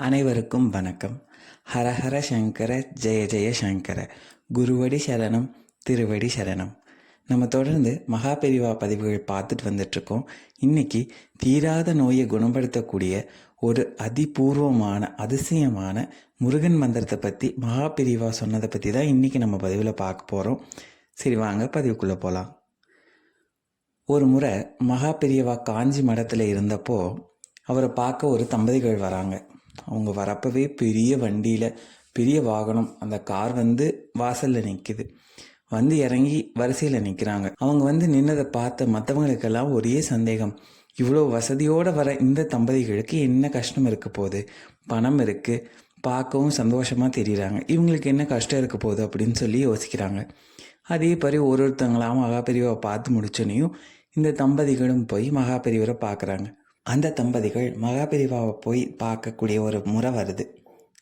அனைவருக்கும் வணக்கம். ஹரஹர சங்கர ஜெய ஜெய சங்கர. குருவடி சரணம், திருவடி சரணம். நம்ம தொடர்ந்து மகாபெரிவா பதிவுகள் பார்த்துட்டு வந்துட்ருக்கோம். இன்றைக்கி தீராத நோயை குணப்படுத்தக்கூடிய ஒரு அதிபூர்வமான அதிசயமான முருகன் மந்திரத்தை பற்றி மகாபெரிவா சொன்னதை பற்றி தான் இன்றைக்கி நம்ம பதிவில் பார்க்க போகிறோம். சரி வாங்க பதிவுக்குள்ளே போகலாம். ஒரு முறை மகாபெரிவா காஞ்சி மடத்தில் இருந்தப்போ அவரை பார்க்க ஒரு தம்பதிகள் வராங்க. அவங்க வரப்பவே பெரிய வண்டியில் பெரிய வாகனம், அந்த கார் வாசலில் நிற்கிது. இறங்கி வரிசையில் நிற்கிறாங்க. அவங்க நின்னதை பார்த்த மற்றவங்களுக்கெல்லாம் ஒரே சந்தேகம். இவ்வளோ வசதியோடு வர இந்த தம்பதிகளுக்கு என்ன கஷ்டம் இருக்க போகுது? பணம் இருக்குது, பார்க்கவும் சந்தோஷமாக தெரியுறாங்க, இவங்களுக்கு என்ன கஷ்டம் இருக்க போகுது அப்படின்னு சொல்லி யோசிக்கிறாங்க. அதே மாதிரி ஒருத்தங்களாம் மகாபெரிவரை பார்த்து முடிச்சோன்னையும் இந்த தம்பதிகளும் போய் மகாபெரிவரை பார்க்குறாங்க. அந்த தம்பதிகள் மகாபெரிவாவை போய் பார்க்கக்கூடிய ஒரு முறை வருது.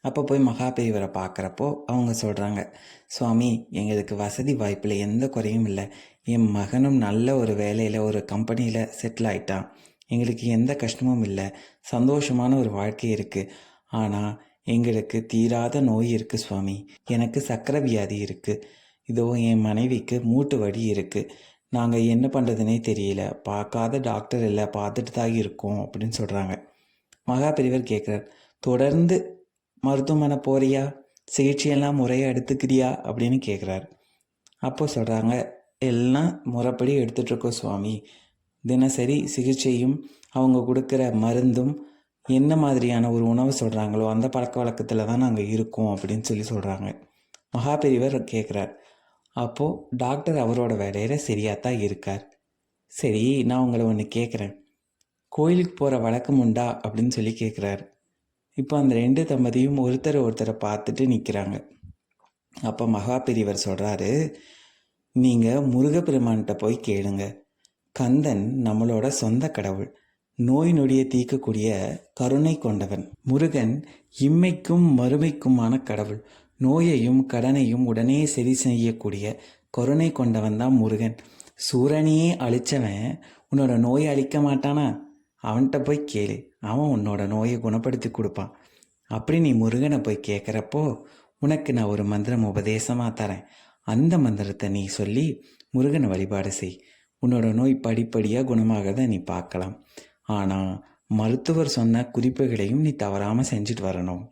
அப்போ போய் மகாபெரிவரை பார்க்குறப்போ அவங்க சொல்கிறாங்க, சுவாமி, எங்களுக்கு வசதி வாய்ப்பில் எந்த குறையும் இல்லை. என் மகனும் நல்ல ஒரு வேலையில் ஒரு கம்பெனியில் செட்டில் ஆகிட்டான். எங்களுக்கு எந்த கஷ்டமும் இல்லை, சந்தோஷமான ஒரு வாழ்க்கை இருக்குது. ஆனால் எங்களுக்கு தீராத நோய் இருக்குது சுவாமி. எனக்கு சக்கரை வியாதி இருக்குது. இதோ என் மனைவிக்கு மூட்டு வலி இருக்குது. நாங்கள் என்ன பண்ணுறதுனே தெரியல. பார்க்காத டாக்டர் இல்லை, பார்த்துட்டு தான் இருக்கோம் அப்படின்னு சொல்கிறாங்க. மகாபெரிவர் கேட்குறார், தொடர்ந்து மருத்துவமனை போறியா? சிகிச்சையெல்லாம் முறையாக எடுத்துக்கிறியா அப்படின்னு கேட்குறாரு. அப்போ சொல்கிறாங்க, எல்லாம் முறைப்படி எடுத்துகிட்ருக்கோம் சுவாமி. தினசரி சிகிச்சையும் அவங்க கொடுக்குற மருந்தும் என்ன மாதிரியான ஒரு உணவு சொல்கிறாங்களோ அந்த பழக்க வழக்கத்தில் தான் நாங்கள் இருக்கோம் அப்படின்னு சொல்கிறாங்க. மகாபெரிவர் கேட்குறார், அப்போது டாக்டர் அவரோட வேலையில் சரியாக தான் இருக்கார். சரி, நான் உங்களை ஒன்று கேட்குறேன், கோயிலுக்கு போகிற வழக்கம் உண்டா அப்படின்னு சொல்லி கேட்குறாரு. இப்போ அந்த ரெண்டு தம்பதியும் ஒருத்தரை பார்த்துட்டு நிற்கிறாங்க. அப்போ மகாபெரிவர் சொல்கிறாரு, நீங்கள் முருகப்பெருமான்கிட்ட போய் கேளுங்க. கந்தன் நம்மளோட சொந்த கடவுள், நோய் நொடியை தீர்க்கக்கூடிய கருணை கொண்டவன். முருகன் இம்மைக்கும் மறுமைக்குமான கடவுள். நோயையும் கடனையும் உடனே சரி செய்யக்கூடிய கருணை கொண்டவன் தான் முருகன். சூரனையே அழிச்சவன் உன்னோட நோயை அழிக்க மாட்டானா? அவன்கிட்ட போய் கேளு, அவன் உன்னோட நோயை குணப்படுத்தி கொடுப்பான். அப்படி நீ முருகனை போய் கேட்குறப்போ உனக்கு நான் ஒரு மந்திரம் உபதேசமாக தரேன். அந்த மந்திரத்தை நீ சொல்லி முருகனை வழிபாடு செய். உன்னோட நோய் படிப்படியாக குணமாகறத நீ பார்க்கலாம். ஆனால் மருத்துவர் சொன்ன குறிப்புகளையும் நீ தவறாமல் செஞ்சுட்டு வரணும்.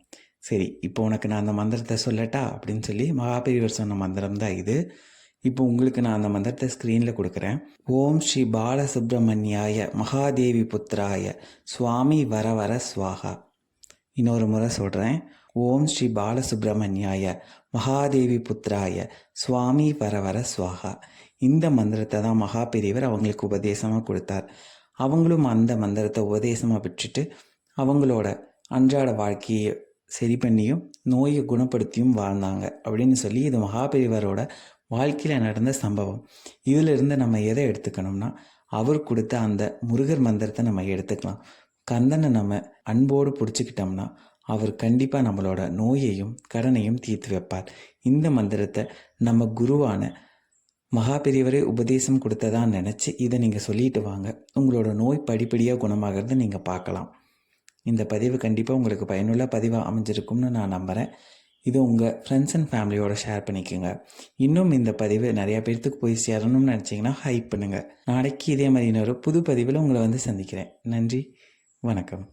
சரி, இப்போ உனக்கு நான் அந்த மந்திரத்தை சொல்லட்டா அப்படின்னு சொல்லி மகாபெரிவர் சொன்ன மந்திரம் தான் இது. இப்போ உங்களுக்கு நான் அந்த மந்திரத்தை ஸ்க்ரீனில் கொடுக்குறேன். ஓம் ஸ்ரீ பாலசுப்ரமணியாய மகாதேவி புத்திராய சுவாமி வர வர ஸ்வாகா. இன்னொரு முறை சொல்கிறேன். ஓம் ஸ்ரீ பாலசுப்ரமணியாய மகாதேவி புத்திராய சுவாமி வர வர ஸ்வாகா. இந்த மந்திரத்தை தான் மகாபெரிவர் அவங்களுக்கு உபதேசமாக கொடுத்தார். அவங்களும் அந்த மந்திரத்தை உபதேசமாக விட்டுட்டு அவங்களோட அன்றாட வாழ்க்கையை சரி பண்ணியும் நோயை குணப்படுத்தியும் வாழ்ந்தாங்க அப்படின்னு சொல்லி இது மகாபெரிவரோட வாழ்க்கையில் நடந்த சம்பவம். இதிலிருந்து நம்ம எதை எடுத்துக்கணும்னா, அவர் கொடுத்த அந்த முருகர் மந்திரத்தை நம்ம எடுத்துக்கலாம். கந்தனை நம்ம அன்போடு பிடிச்சிக்கிட்டோம்னா அவர் கண்டிப்பாக நம்மளோட நோயையும் கடனையும் தீர்த்து வைப்பார். இந்த மந்திரத்தை நம்ம குருவான மகாபெரிவரே உபதேசம் கொடுத்ததான் நினச்சி இதை நீங்கள் சொல்லிட்டு வாங்க. உங்களோட நோய் படிப்படியாக குணமாகிறத நீங்கள் பார்க்கலாம். இந்த பதிவு கண்டிப்பாக உங்களுக்கு பயனுள்ள பதிவாக அமைஞ்சிருக்கும்னு நான் நம்புகிறேன். இது உங்கள் ஃப்ரெண்ட்ஸ் அண்ட் ஃபேமிலியோட ஷேர் பண்ணிக்கோங்க. இன்னும் இந்த பதிவு நிறையா பேர்த்துக்கு போய் சேரணும்னு நினச்சிங்கன்னா ஹைப் பண்ணுங்கள். நாளைக்கு இதே மாதிரி இன்னொரு புது பதிவில் உங்களை சந்திக்கிறேன். நன்றி, வணக்கம்.